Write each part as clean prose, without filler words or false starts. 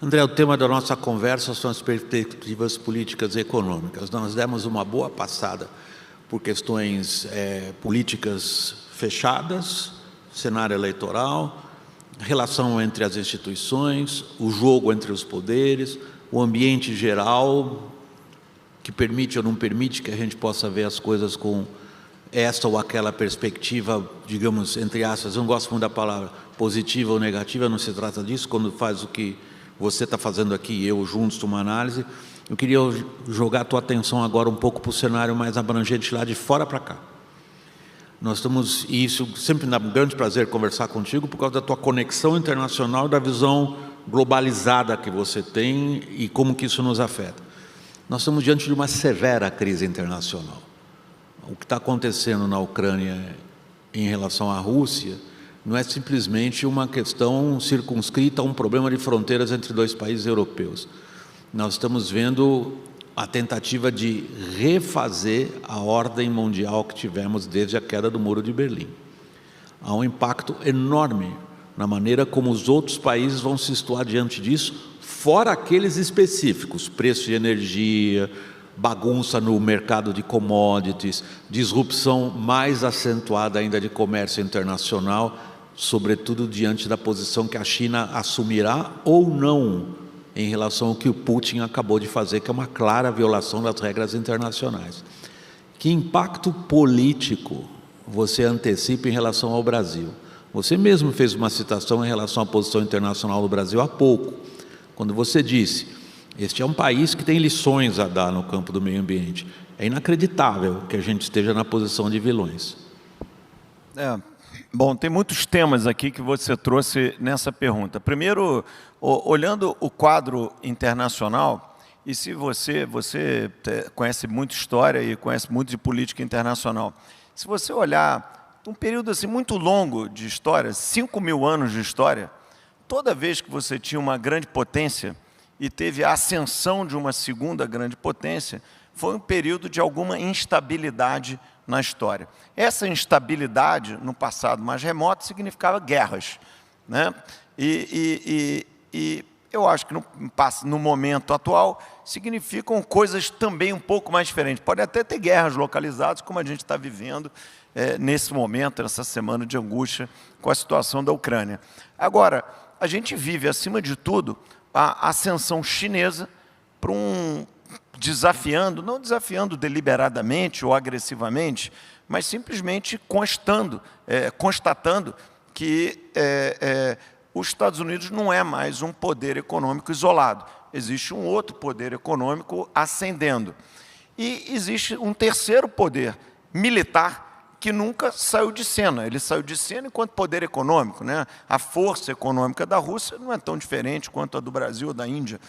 André, o tema da nossa conversa são as perspectivas políticas e econômicas. Nós demos uma boa passada por questões políticas fechadas, cenário eleitoral, relação entre as instituições, o jogo entre os poderes, o ambiente geral, que permite ou não permite que a gente possa ver as coisas com esta ou aquela perspectiva, digamos, entre aspas, eu não gosto muito da palavra positiva ou negativa, não se trata disso, quando faz o que você está fazendo aqui e eu juntos uma análise. Eu queria jogar a tua atenção agora um pouco para o cenário mais abrangente lá de fora para cá. Nós estamos, e isso sempre dá um grande prazer conversar contigo por causa da tua conexão internacional, da visão globalizada que você tem e como que isso nos afeta. Nós estamos diante de uma severa crise internacional. O que está acontecendo na Ucrânia em relação à Rússia não é simplesmente uma questão circunscrita a um problema de fronteiras entre dois países europeus. Nós estamos vendo a tentativa de refazer a ordem mundial que tivemos desde a queda do Muro de Berlim. Há um impacto enorme na maneira como os outros países vão se situar diante disso, fora aqueles específicos, preço de energia, bagunça no mercado de commodities, disrupção mais acentuada ainda de comércio internacional, sobretudo diante da posição que a China assumirá ou não em relação ao que o Putin acabou de fazer, que é uma clara violação das regras internacionais. Que impacto político você antecipa em relação ao Brasil? Você mesmo fez uma citação em relação à posição internacional do Brasil há pouco, quando você disse: este é um país que tem lições a dar no campo do meio ambiente. É inacreditável que a gente esteja na posição de vilões. Bom, tem muitos temas aqui que você trouxe nessa pergunta. Primeiro, olhando o quadro internacional, e se você conhece muito história e conhece muito de política internacional, se você olhar um período assim muito longo de história, 5.000 anos de história, toda vez que você tinha uma grande potência e teve a ascensão de uma segunda grande potência, foi um período de alguma instabilidade na história. Essa instabilidade, no passado mais remoto, significava guerras, né? E eu acho que no momento atual significam coisas também um pouco mais diferentes. Pode até ter guerras localizadas, como a gente está vivendo nesse momento, nessa semana de angústia com a situação da Ucrânia. Agora, a gente vive, acima de tudo, a ascensão chinesa para não desafiando deliberadamente ou agressivamente, mas simplesmente constatando que os Estados Unidos não é mais um poder econômico isolado. Existe um outro poder econômico ascendendo. E existe um terceiro poder militar que nunca saiu de cena. Ele saiu de cena enquanto poder econômico, né? A força econômica da Rússia não é tão diferente quanto a do Brasil ou da Índia,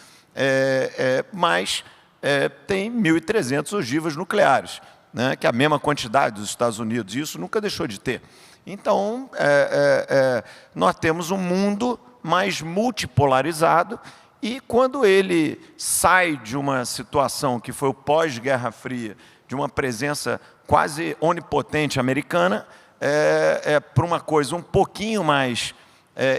mas tem 1.300 ogivas nucleares, né? Que é a mesma quantidade dos Estados Unidos, e isso nunca deixou de ter. Então, nós temos um mundo mais multipolarizado, e quando ele sai de uma situação que foi o pós-Guerra Fria, de uma presença quase onipotente americana, para uma coisa um pouquinho mais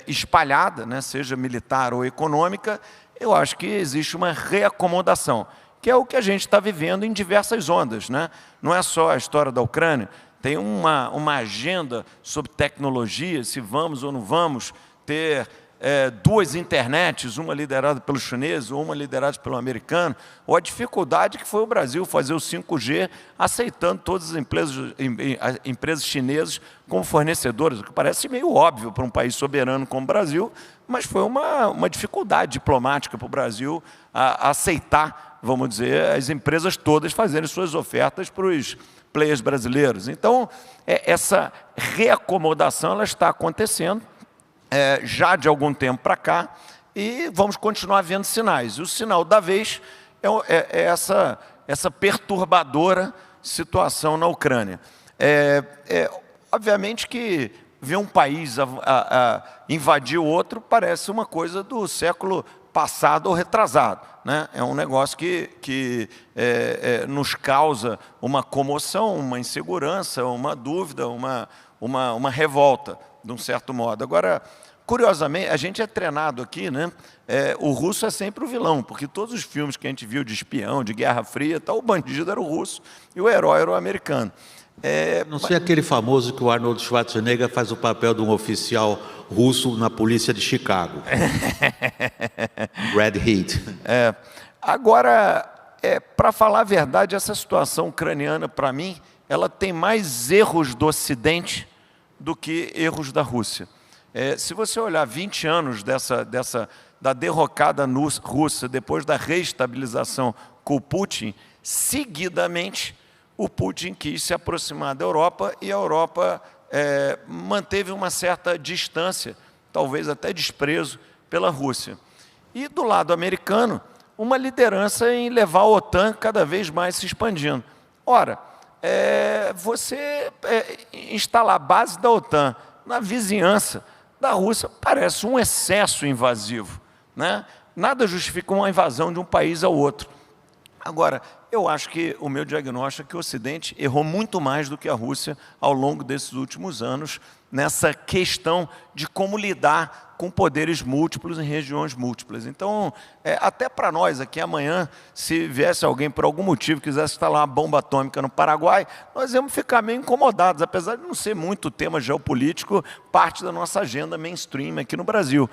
espalhada, né, seja militar ou econômica, eu acho que existe uma reacomodação, que é o que a gente está vivendo em diversas ondas, né? Não é só a história da Ucrânia, tem uma agenda sobre tecnologia, se vamos ou não vamos ter duas internets, uma liderada pelos chineses ou uma liderada pelo americano, ou a dificuldade que foi o Brasil fazer o 5G, aceitando todas as empresas chinesas como fornecedoras, o que parece meio óbvio para um país soberano como o Brasil, mas foi uma dificuldade diplomática para o Brasil aceitar, vamos dizer, as empresas todas fazerem suas ofertas para os players brasileiros. Então, essa reacomodação ela está acontecendo já de algum tempo para cá, e vamos continuar vendo sinais. E o sinal da vez é essa perturbadora situação na Ucrânia. Obviamente que ver um país invadir o outro parece uma coisa do século passado ou retrasado, né? É um negócio que nos causa uma comoção, uma insegurança, uma dúvida, uma revolta, de um certo modo. Agora, curiosamente, a gente é treinado aqui, né? O russo é sempre o vilão, porque todos os filmes que a gente viu de espião, de Guerra Fria, o bandido era o russo e o herói era o americano. Não sei aquele famoso que o Arnold Schwarzenegger faz o papel de um oficial russo na polícia de Chicago. Red Heat. Agora, para falar a verdade, essa situação ucraniana, para mim, ela tem mais erros do Ocidente do que erros da Rússia. Se você olhar 20 anos da derrocada russa, depois da reestabilização com o Putin, seguidamente, o Putin quis se aproximar da Europa e a Europa manteve uma certa distância, talvez até desprezo, pela Rússia. E do lado americano, uma liderança em levar a OTAN cada vez mais se expandindo. Ora, você instalar a base da OTAN na vizinhança da Rússia parece um excesso invasivo, né? Nada justifica uma invasão de um país ao outro. Agora, eu acho que o meu diagnóstico é que o Ocidente errou muito mais do que a Rússia ao longo desses últimos anos nessa questão de como lidar com poderes múltiplos em regiões múltiplas. Então, até para nós aqui amanhã, se viesse alguém por algum motivo quisesse instalar uma bomba atômica no Paraguai, nós íamos ficar meio incomodados, apesar de não ser muito tema geopolítico, parte da nossa agenda mainstream aqui no Brasil.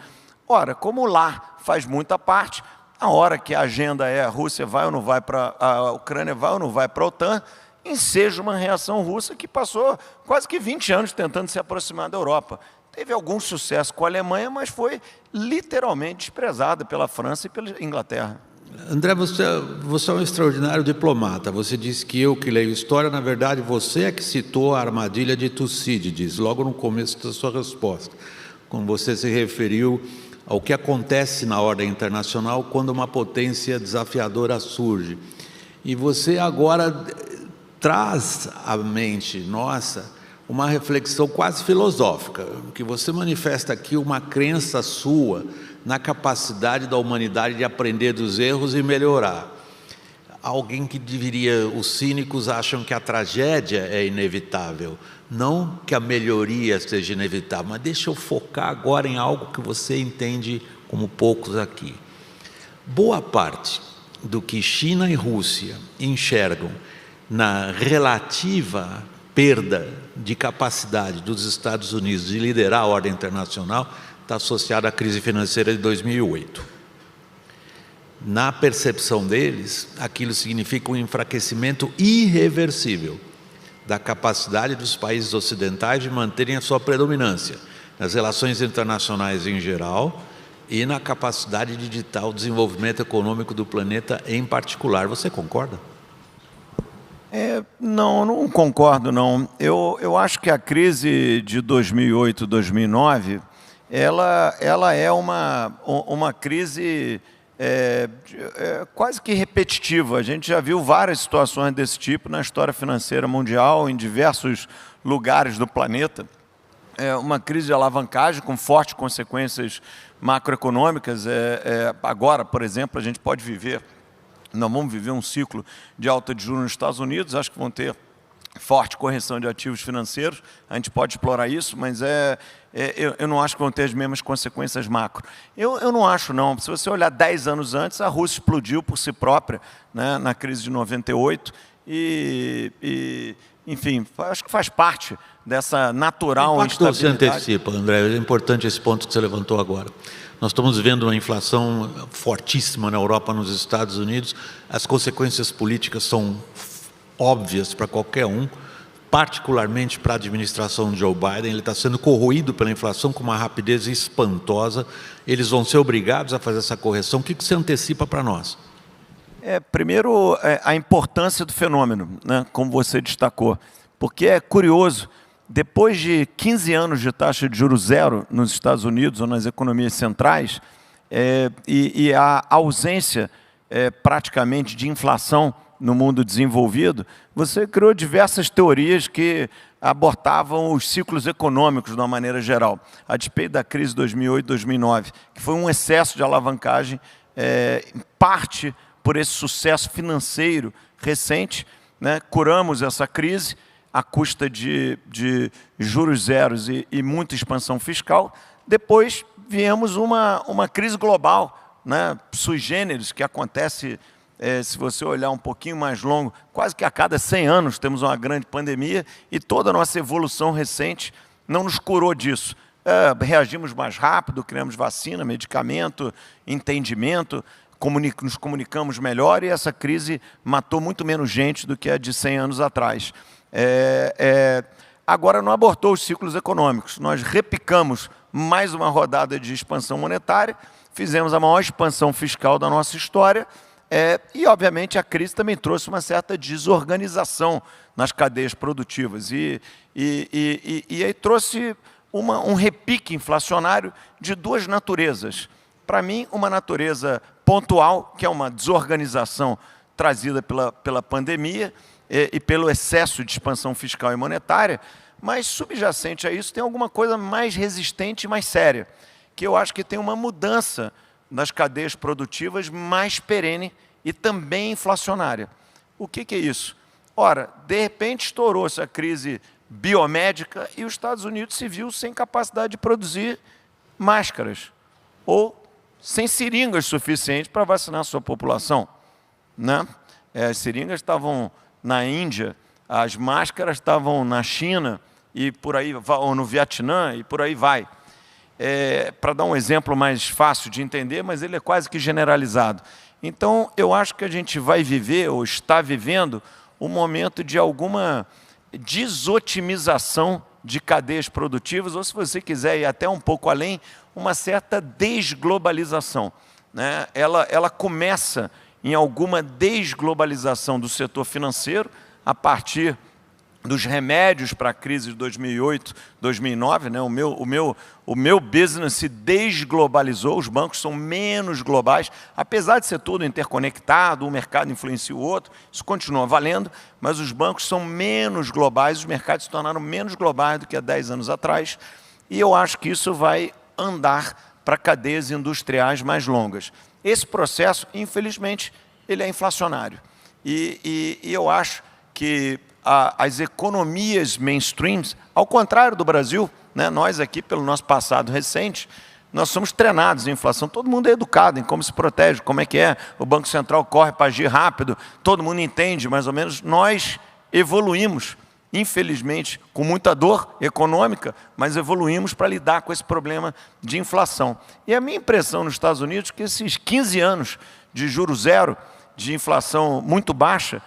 Ora, como lá faz muita parte, a hora que a agenda a Rússia vai ou não vai para a Ucrânia, vai ou não vai para a OTAN, enseja uma reação russa que passou quase que 20 anos tentando se aproximar da Europa. Teve algum sucesso com a Alemanha, mas foi literalmente desprezada pela França e pela Inglaterra. André, você é um extraordinário diplomata. Você disse que eu que leio história, na verdade, você é que citou a armadilha de Tucídides, logo no começo da sua resposta, quando você se referiu ao que acontece na ordem internacional quando uma potência desafiadora surge. E você agora traz à mente nossa uma reflexão quase filosófica, que você manifesta aqui uma crença sua na capacidade da humanidade de aprender dos erros e melhorar. Alguém que diria, os cínicos acham que a tragédia é inevitável, não que a melhoria seja inevitável, mas deixa eu focar agora em algo que você entende como poucos aqui. Boa parte do que China e Rússia enxergam na relativa perda de capacidade dos Estados Unidos de liderar a ordem internacional está associada à crise financeira de 2008. Na percepção deles, aquilo significa um enfraquecimento irreversível da capacidade dos países ocidentais de manterem a sua predominância nas relações internacionais em geral e na capacidade de ditar o desenvolvimento econômico do planeta em particular. Você concorda? Não concordo, não. Eu acho que a crise de 2008, 2009, ela é uma crise quase que repetitiva. A gente já viu várias situações desse tipo na história financeira mundial, em diversos lugares do planeta. Uma crise de alavancagem com fortes consequências macroeconômicas. Agora, por exemplo, a gente pode viver... Nós vamos viver um ciclo de alta de juros nos Estados Unidos, acho que vão ter forte correção de ativos financeiros, a gente pode explorar isso, mas eu não acho que vão ter as mesmas consequências macro. Eu não acho, não. Se você olhar 10 anos antes, a Rússia explodiu por si própria, né, na crise de 98, enfim, acho que faz parte dessa natural instabilidade. Você antecipa, André, é importante esse ponto que você levantou agora. Nós estamos vendo uma inflação fortíssima na Europa, nos Estados Unidos. As consequências políticas são óbvias para qualquer um, particularmente para a administração de Joe Biden. Ele está sendo corroído pela inflação com uma rapidez espantosa. Eles vão ser obrigados a fazer essa correção. O que você antecipa para nós? Primeiro, a importância do fenômeno, né, como você destacou, porque é curioso. Depois de 15 anos de taxa de juros zero nos Estados Unidos ou nas economias centrais, e a ausência praticamente de inflação no mundo desenvolvido, você criou diversas teorias que abortavam os ciclos econômicos de uma maneira geral. A despeito da crise de 2008, 2009, que foi um excesso de alavancagem, em parte por esse sucesso financeiro recente, né, curamos essa crise à custa de juros zeros e muita expansão fiscal. Depois viemos uma crise global, né, sui generis, que acontece, se você olhar um pouquinho mais longo, quase que a cada 100 anos temos uma grande pandemia, e toda a nossa evolução recente não nos curou disso. Reagimos mais rápido, criamos vacina, medicamento, entendimento, nos comunicamos melhor, e essa crise matou muito menos gente do que a de 100 anos atrás. Agora não abortou os ciclos econômicos. Nós repicamos mais uma rodada de expansão monetária, fizemos a maior expansão fiscal da nossa história, e, obviamente, a crise também trouxe uma certa desorganização nas cadeias produtivas. E aí trouxe um repique inflacionário de duas naturezas. Para mim, uma natureza pontual, que é uma desorganização trazida pela pandemia e pelo excesso de expansão fiscal e monetária, mas subjacente a isso tem alguma coisa mais resistente e mais séria, que eu acho que tem uma mudança nas cadeias produtivas mais perene e também inflacionária. O que é isso? Ora, de repente estourou essa crise biomédica e os Estados Unidos se viu sem capacidade de produzir máscaras ou sem seringas suficientes para vacinar a sua população, né? As seringas estavam na Índia, as máscaras estavam na China, e por aí, ou no Vietnã, e por aí vai. Para dar um exemplo mais fácil de entender, mas ele é quase que generalizado. Então, eu acho que a gente vai viver, ou está vivendo, um momento de alguma desotimização de cadeias produtivas, ou, se você quiser ir até um pouco além, uma certa desglobalização, né? Ela começa em alguma desglobalização do setor financeiro, a partir dos remédios para a crise de 2008, 2009, né? O meu business se desglobalizou, os bancos são menos globais, apesar de ser tudo interconectado, um mercado influencia o outro, isso continua valendo, mas os bancos são menos globais, os mercados se tornaram menos globais do que há 10 anos atrás, e eu acho que isso vai andar para cadeias industriais mais longas. Esse processo, infelizmente, ele é inflacionário, e eu acho que as economias mainstreams, ao contrário do Brasil, né, nós aqui, pelo nosso passado recente, nós somos treinados em inflação, todo mundo é educado em como se protege, como é que o Banco Central corre para agir rápido, todo mundo entende mais ou menos, nós evoluímos, infelizmente, com muita dor econômica, mas evoluímos para lidar com esse problema de inflação. E a minha impressão nos Estados Unidos é que esses 15 anos de juro zero, de inflação muito baixa,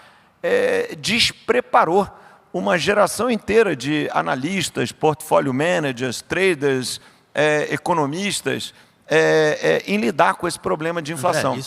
despreparou uma geração inteira de analistas, portfólio managers, traders, economistas, em lidar com esse problema de inflação. Isso